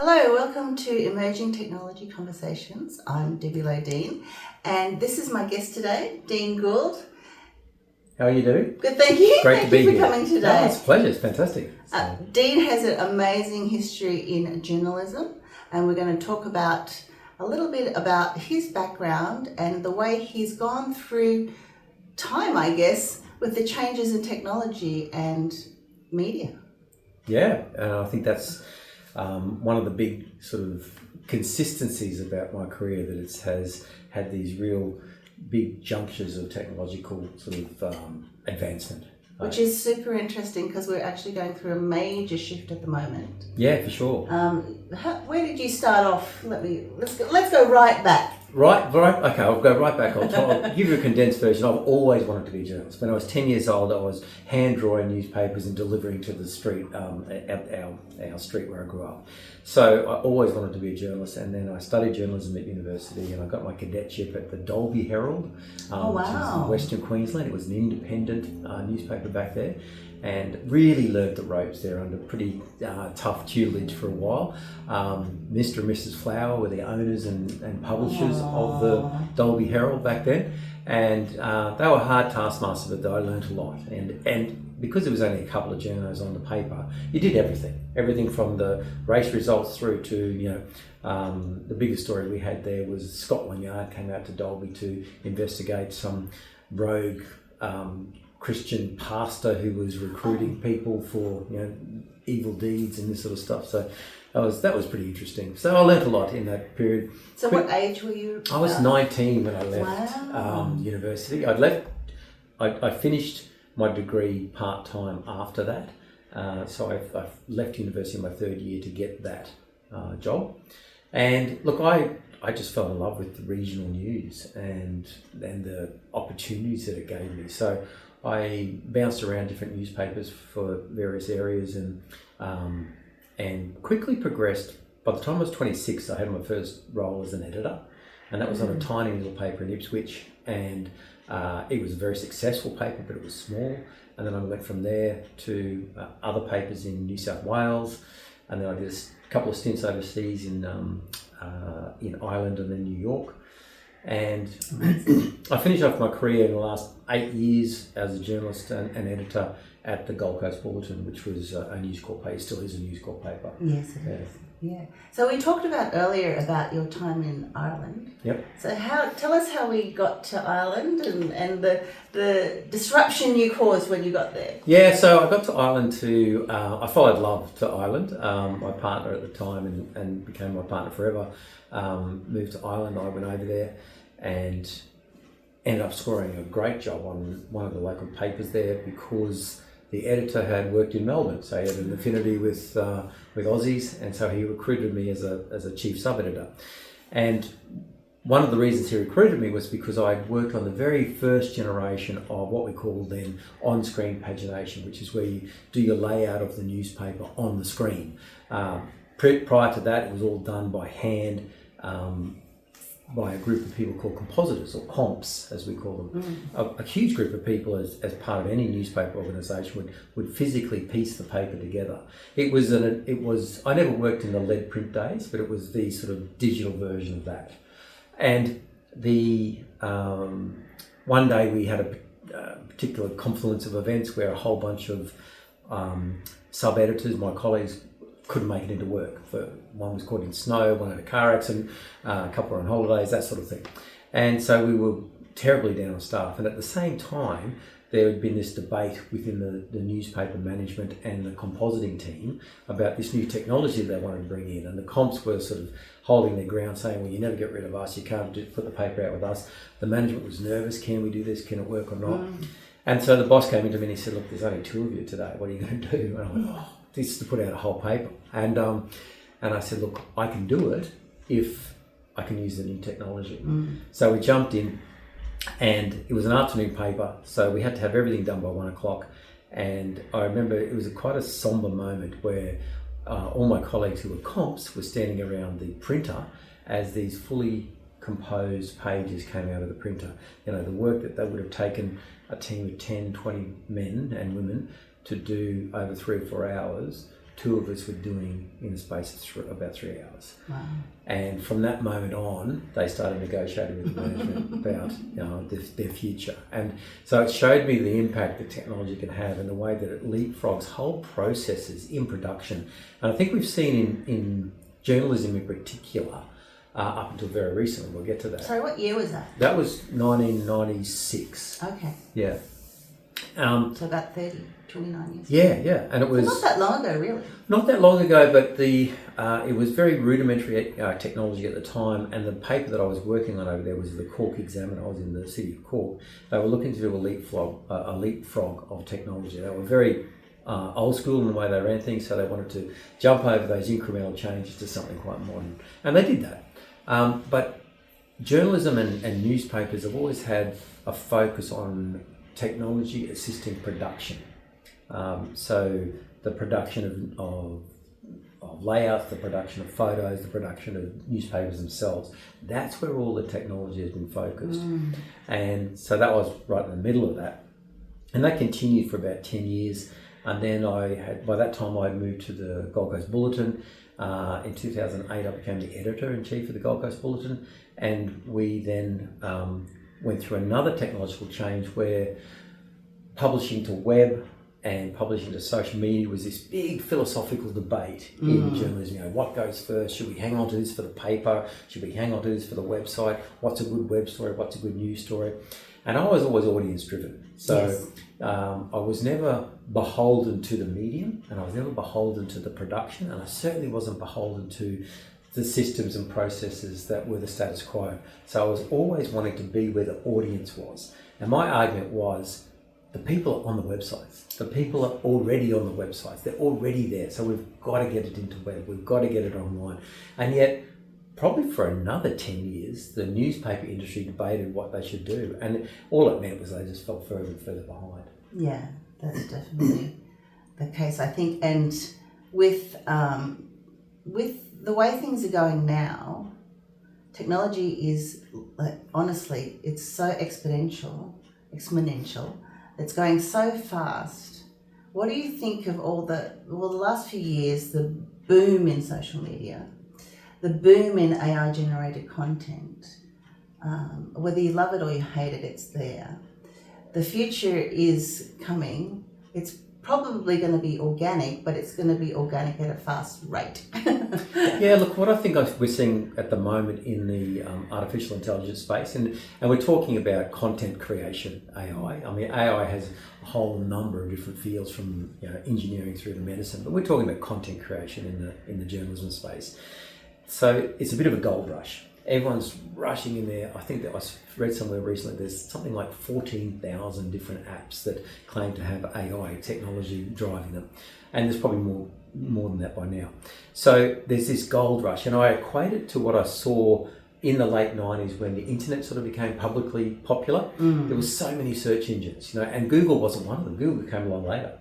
Hello, welcome to Emerging Technology Conversations. I'm Debbie Lowe-Dean, and this is my guest today, Dean Gould. How are you doing? Good, thank you. Great Thank to be you for here. coming today. Oh, it's a pleasure. It's fantastic. Dean has an amazing history in journalism, and we're going to talk about a little bit about his background and the way he's gone through time, I guess, with the changes in technology and media. Yeah, and I think that's one of the big sort of consistencies about my career, that it has had these real big junctures of technological sort of advancement. Which is super interesting because we're actually going through a major shift at the moment. Yeah, for sure. Where did you start off? Let's go right back. Right. Okay, I'll go right back. I'll give you a condensed version. I've always wanted to be a journalist. When I was 10 years old, I was hand drawing newspapers and delivering to the street, our street where I grew up. So I always wanted to be a journalist, and then I studied journalism at university, and I got my cadetship at the Dalby Herald, which is in Western Queensland. It was an independent newspaper back there, and really learned the ropes there under pretty tough tutelage for a while. Mr. and Mrs. Flower were the owners and publishers of the Dalby Herald back then, and they were hard taskmasters, but I learned a lot. And because there was only a couple of journos on the paper, you did everything from the race results through to, the biggest story we had there was Scotland Yard came out to Dalby to investigate some rogue Christian pastor who was recruiting people for evil deeds and this sort of stuff. So that was pretty interesting. So I learnt a lot in that period. So what age were you? I was 19 when I left university. I finished my degree part-time after that. So I left university in my third year to get that job. And look, I just fell in love with the regional news and the opportunities that it gave me. So I bounced around different newspapers for various areas and quickly progressed. By the time I was 26, I had my first role as an editor, and that was on a tiny little paper in Ipswich, and it was a very successful paper, but it was small. And then I went from there to other papers in New South Wales, and then I did a couple of stints overseas in Ireland and then New York. And I finished off my career in the last 8 years as a journalist and editor at the Gold Coast Bulletin, which was a News Corp paper, still is a News Corp paper. Yes, it is. Yeah. So we talked about earlier about your time in Ireland. Yep. So tell us how we got to Ireland and the disruption you caused when you got there. Yeah, so I got to Ireland I followed love to Ireland. My partner at the time and became my partner forever, moved to Ireland. I went over there and ended up scoring a great job on one of the local papers there because the editor had worked in Melbourne, so he had an affinity with Aussies, and so he recruited me as a chief sub-editor. And one of the reasons he recruited me was because I'd worked on the very first generation of what we call then on-screen pagination, which is where you do your layout of the newspaper on the screen. Prior to that, it was all done by hand, by a group of people called compositors, or comps as we call them. A huge group of people as part of any newspaper organisation would physically piece the paper together. It was I never worked in the lead print days, but it was the sort of digital version of that. And the one day we had a particular confluence of events where a whole bunch of sub-editors, my colleagues, couldn't make it into work. One was caught in snow, one had a car accident, a couple were on holidays, that sort of thing. And so we were terribly down on staff. And at the same time, there had been this debate within the newspaper management and the compositing team about this new technology they wanted to bring in. And the comps were sort of holding their ground, saying, well, you never get rid of us, you can't just put the paper out with us. The management was nervous, can we do this, can it work or not? And so the boss came into me and he said, look, there's only two of you today, what are you going to do? And I went, this is to put out a whole paper. And I said, look, I can do it if I can use the new technology. So we jumped in, and it was an afternoon paper, so we had to have everything done by 1 o'clock. And I remember it was quite a somber moment where all my colleagues who were comps were standing around the printer as these fully composed pages came out of the printer. The work that they would have taken a team of 10, 20 men and women to do over 3 or 4 hours two of us were doing in the space of about 3 hours. Wow. And from that moment on, they started negotiating with management about their future. And so it showed me the impact that technology can have and the way that it leapfrogs whole processes in production. And I think we've seen in journalism in particular, up until very recently, we'll get to that. Sorry, what year was that? That was 1996. Okay. Yeah. So about 29 years. Yeah, and it was not that long ago, really. not that long ago, but it was very rudimentary technology at the time, and the paper that I was working on over there was the Cork Examiner. I was in the city of Cork. They were looking to do a leapfrog of technology. They were very old school in the way they ran things, so they wanted to jump over those incremental changes to something quite modern, and they did that. But journalism and newspapers have always had a focus on technology assisting production. So the production of layouts, the production of photos, the production of newspapers themselves, that's where all the technology has been focused. And so that was right in the middle of that. And that continued for about 10 years. And then by that time I moved to the Gold Coast Bulletin. In 2008 I became the editor-in-chief of the Gold Coast Bulletin. And we then went through another technological change where publishing to web and publishing to social media was this big philosophical debate in journalism. What goes first? Should we hang on to this for the paper? Should we hang on to this for the website? What's a good web story? What's a good news story? And I was always audience driven. So I was never beholden to the medium, and I was never beholden to the production, and I certainly wasn't beholden to the systems and processes that were the status quo. So I was always wanting to be where the audience was. And my argument was, the people are on the websites. The people are already on the websites. They're already there. So we've got to get it into web. We've got to get it online. And yet, probably for another 10 years, the newspaper industry debated what they should do. And all it meant was they just fell further and further behind. Yeah, that's definitely the case, I think. And with the way things are going now, technology is, honestly, it's so exponential. It's going so fast. What do you think of the last few years, the boom in social media, the boom in AI-generated content? Whether you love it or you hate it, it's there. The future is coming. It's probably going to be organic, but it's going to be organic at a fast rate. Yeah, look, what I think we're seeing at the moment in the artificial intelligence space, and we're talking about content creation, AI. I mean, AI has a whole number of different fields from engineering through to medicine, but we're talking about content creation in the journalism space. So it's a bit of a gold rush. Everyone's rushing in there. I think that I read somewhere recently there's something like 14,000 different apps that claim to have AI technology driving them. And there's probably more than that by now. So there's this gold rush. And I equate it to what I saw in the late 90s when the internet sort of became publicly popular. There was so many search engines, and Google wasn't one of them. Google came along later.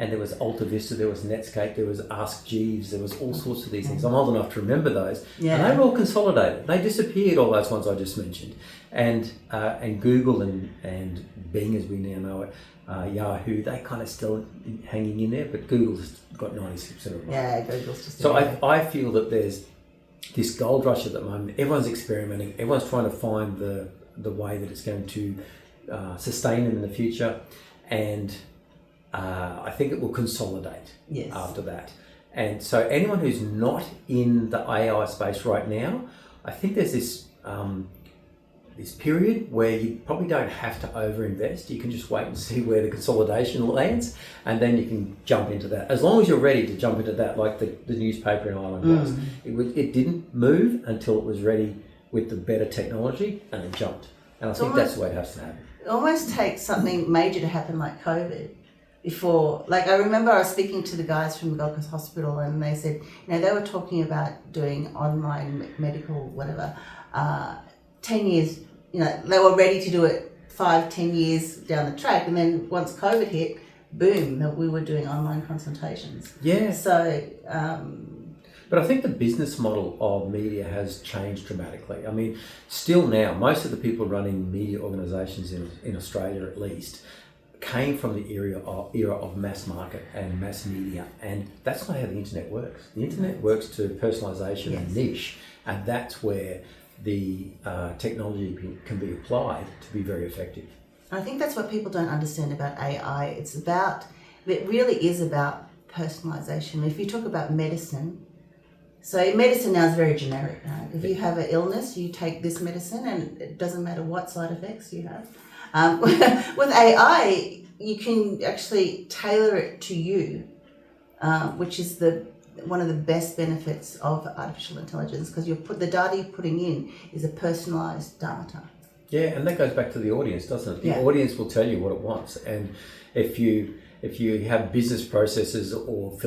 And there was Alta Vista, there was Netscape, there was Ask Jeeves, there was all sorts of these things. I'm old enough to remember those. Yeah. And they were all consolidated. They disappeared, all those ones I just mentioned. And Google and Bing, as we now know it, Yahoo, they kind of still hanging in there, but Google's got 96% of it. Yeah, Google's just... So I feel that there's this gold rush at the moment. Everyone's experimenting. Everyone's trying to find the way that it's going to sustain them in the future. And I think it will consolidate after that. And so anyone who's not in the AI space right now, I think there's this period where you probably don't have to overinvest. You can just wait and see where the consolidation lands, and then you can jump into that. As long as you're ready to jump into that, like the newspaper in Ireland was. It didn't move until it was ready with the better technology, and it jumped. And I think that's the way it has to happen. It almost takes something major to happen like COVID. Before, I remember I was speaking to the guys from the Gold Coast Hospital, and they said, they were talking about doing online medical, whatever, 10 years, they were ready to do it 5-10 years down the track. And then once COVID hit, boom, we were doing online consultations. Yeah. So, but I think the business model of media has changed dramatically. I mean, still now, most of the people running media organisations in Australia at least came from the era of mass market and mass media, and that's not how the internet works. The internet works to personalisation and niche, and that's where the technology can be applied to be very effective. I think that's what people don't understand about AI. It really is about personalisation. If you talk about medicine, so medicine now is very generic. Right? If you have an illness, you take this medicine, and it doesn't matter what side effects you have. With AI, you can actually tailor it to you, which is one of the best benefits of artificial intelligence, because the data you're putting in is a personalised data. Yeah, and that goes back to the audience, doesn't it? The audience will tell you what it wants, and if you have business processes or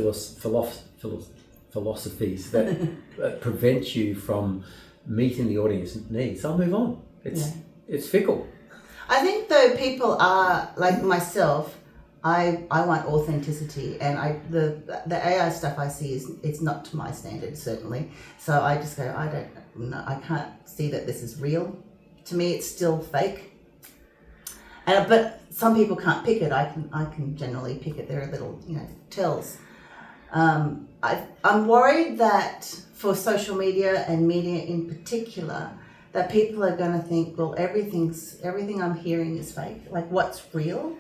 philosophies that prevent you from meeting the audience needs, they'll move on. It's fickle. I think though people are like myself. I want authenticity, and the AI stuff I see it's not to my standards, certainly. So I just go, I can't see that this is real. To me, it's still fake. But some people can't pick it. I can generally pick it. There are little tells. I'm worried that for social media and media in particular, that people are going to think, well, everything I'm hearing is fake. Like, what's real?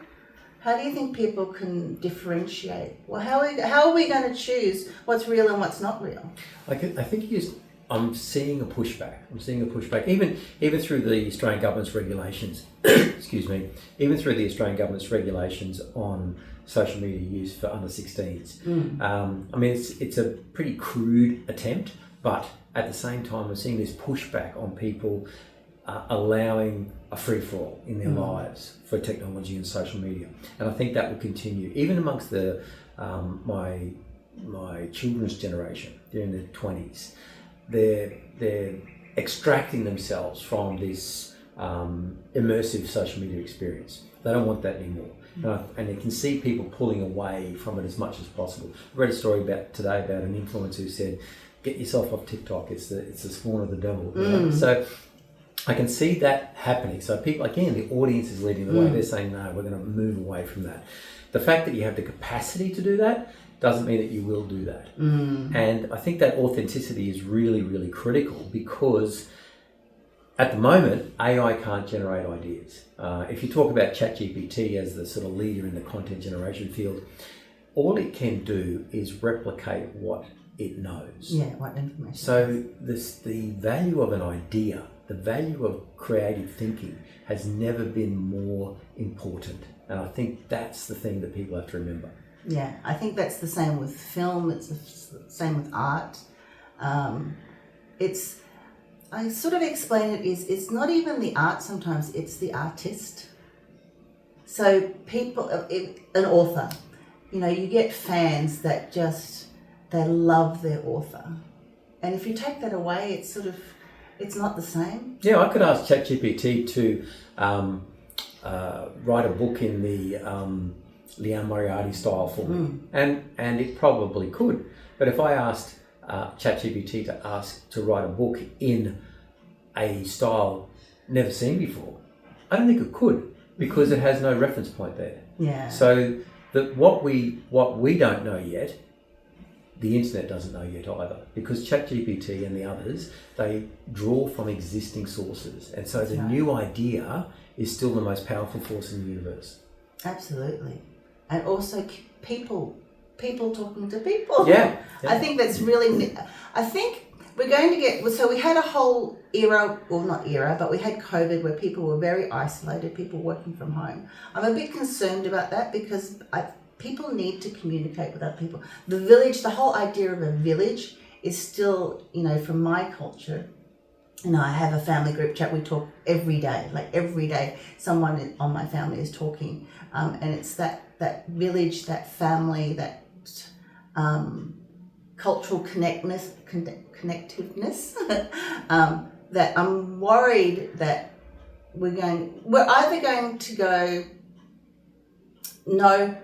How do you think people can differentiate? Well, how are we going to choose what's real and what's not real? I think I'm seeing a pushback. Even through the Australian government's regulations. Excuse me. Even through the Australian government's regulations on social media use for under 16s. I mean, it's a pretty crude attempt, but at the same time, we're seeing this pushback on people allowing a free-for-all in their lives for technology and social media, and I think that will continue even amongst the my children's generation. They're in their 20s. They're extracting themselves from this immersive social media experience. They don't want that anymore, and you can see people pulling away from it as much as possible. I read a story today about an influencer who said, "Get yourself off TikTok. It's the spawn of the devil." So I can see that happening. So people, again, the audience is leading the way. They're saying, no, we're going to move away from that. The fact that you have the capacity to do that doesn't mean that you will do that. And I think that authenticity is really, really critical, because at the moment, AI can't generate ideas. If you talk about ChatGPT as the sort of leader in the content generation field, all it can do is replicate what it knows. Yeah, what information. So the value of an idea, the value of creative thinking has never been more important. And I think that's the thing that people have to remember. Yeah, I think that's the same with film. It's the same with art. I sort of explain it's not even the art sometimes, it's the artist. So people, an author, you get fans that they love their author. And if you take that away, it's not the same. Yeah, I could ask ChatGPT to write a book in the Liane Moriarty style for me, and it probably could. But if I asked ChatGPT to write a book in a style never seen before, I don't think it could, because it has no reference point there. Yeah. So what we don't know yet, the internet doesn't know yet either, because ChatGPT and the others, they draw from existing sources, and so the new idea is still the most powerful force in the universe. Absolutely. And also people talking to people. Yeah. I think that's really, I think we're going to get, so we had a whole era, well not era, but we had COVID where people were very isolated, people working from home. I'm a bit concerned about that, because people need to communicate with other people. The village, the whole idea of a village is still, from my culture, I have a family group chat, we talk every day, someone on my family is talking, and it's that village, that family, that cultural connectiveness that I'm worried that we're either going to go no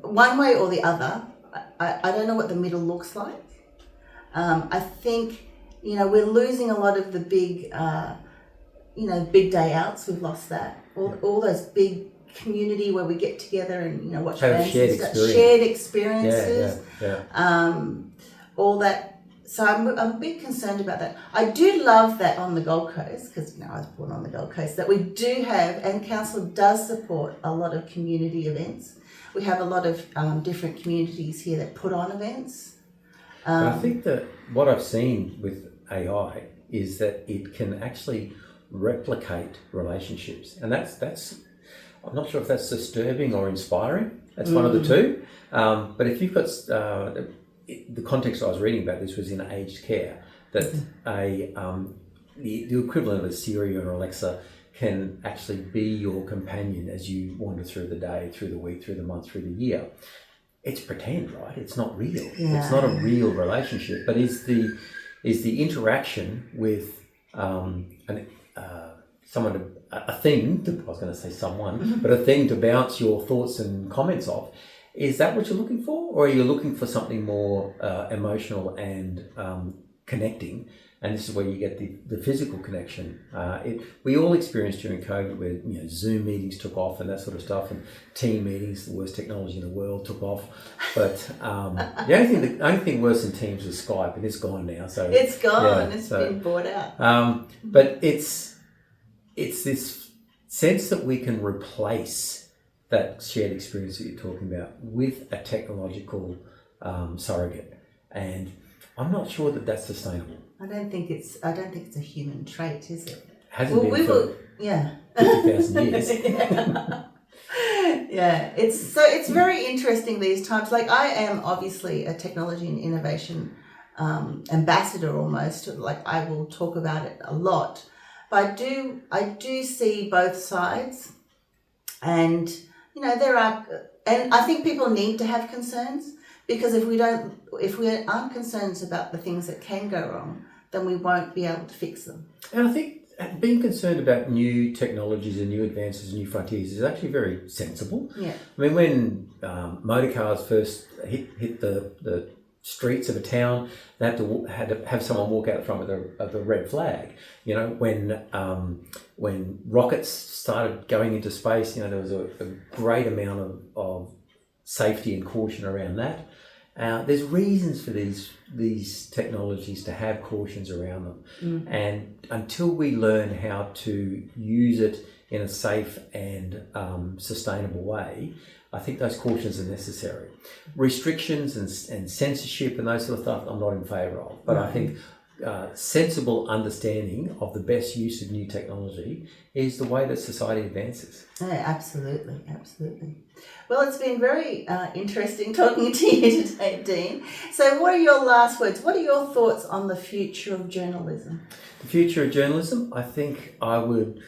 one way or the other. I don't know what the middle looks like. I think we're losing a lot of the big big day outs. We've lost that. All those big community where we get together and watch Have events shared and stuff. experience. Shared experiences, Yeah. all that. So I'm a bit concerned about that. I do love that on the Gold Coast, because I was born on the Gold Coast, that we do have, and council does support a lot of community events. We have a lot of different communities here that put on events. But I think that what I've seen with AI is that it can actually replicate relationships, and that's I'm not sure if that's disturbing or inspiring. That's one of the two. But if you've got the context I was reading about this was in aged care, that the equivalent of a Siri or Alexa can actually be your companion as you wander through the day, through the week, through the month, through the year. It's pretend, right? It's not real. Yeah. It's not a real relationship. But is the interaction with someone, a thing, I was going to say someone, but a thing to bounce your thoughts and comments off, is that what you're looking for? Or are you looking for something more emotional and connecting? And this is where you get the physical connection. We all experienced during COVID where Zoom meetings took off and that sort of stuff, and team meetings, the worst technology in the world, took off. But the only thing worse than Teams was Skype, and it's gone now. So it's gone. It's been bought out. But it's this sense that we can replace that shared experience that you're talking about with a technological surrogate, and I'm not sure that that's sustainable. I don't think it's a human trait, is it? Hasn't been for 50,000 years. Yeah, it's very interesting these times. Like, I am obviously a technology and innovation ambassador almost. Like, I will talk about it a lot, but I do see both sides, and there are, and I think people need to have concerns, because if we aren't concerned about the things that can go wrong, then we won't be able to fix them. And I think being concerned about new technologies and new advances and new frontiers is actually very sensible. Yeah. I mean, when motor cars first hit the streets of a town, they had to have someone walk out the front of the red flag. When rockets started going into space, there was a great amount of safety and caution around that. There's reasons for these technologies to have cautions around them, and until we learn how to use it in a safe and sustainable way, I think those cautions are necessary. Restrictions and censorship and those sort of stuff I'm not in favour of, but I think sensible understanding of the best use of new technology is the way that society advances. Yeah, absolutely. Well, it's been very interesting talking to you today, Dean. So what are your last words? What are your thoughts on the future of journalism? The future of journalism, I think I would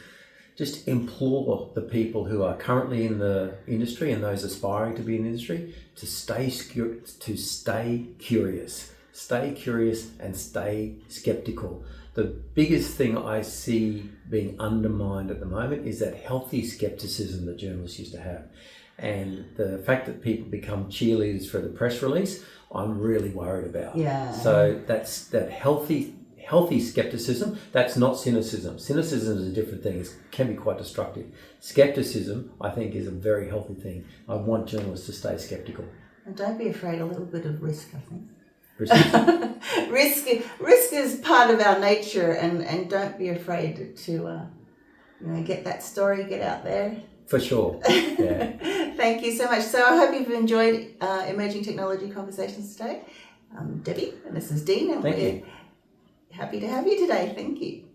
just implore the people who are currently in the industry and those aspiring to be in the industry to stay curious. Stay curious and stay skeptical. The biggest thing I see being undermined at the moment is that healthy skepticism that journalists used to have. And the fact that people become cheerleaders for the press release, I'm really worried about. Yeah. So that's that healthy skepticism. That's not cynicism. Cynicism is a different thing. It can be quite destructive. Skepticism, I think, is a very healthy thing. I want journalists to stay skeptical. And don't be afraid, a little bit of risk, I think. Risk is part of our nature, and don't be afraid to get that story, get out there. For sure. Yeah. Thank you so much. So I hope you've enjoyed Emerging Technology Conversations today. Debbie, and this is Dean, and we're happy to have you today. Thank you.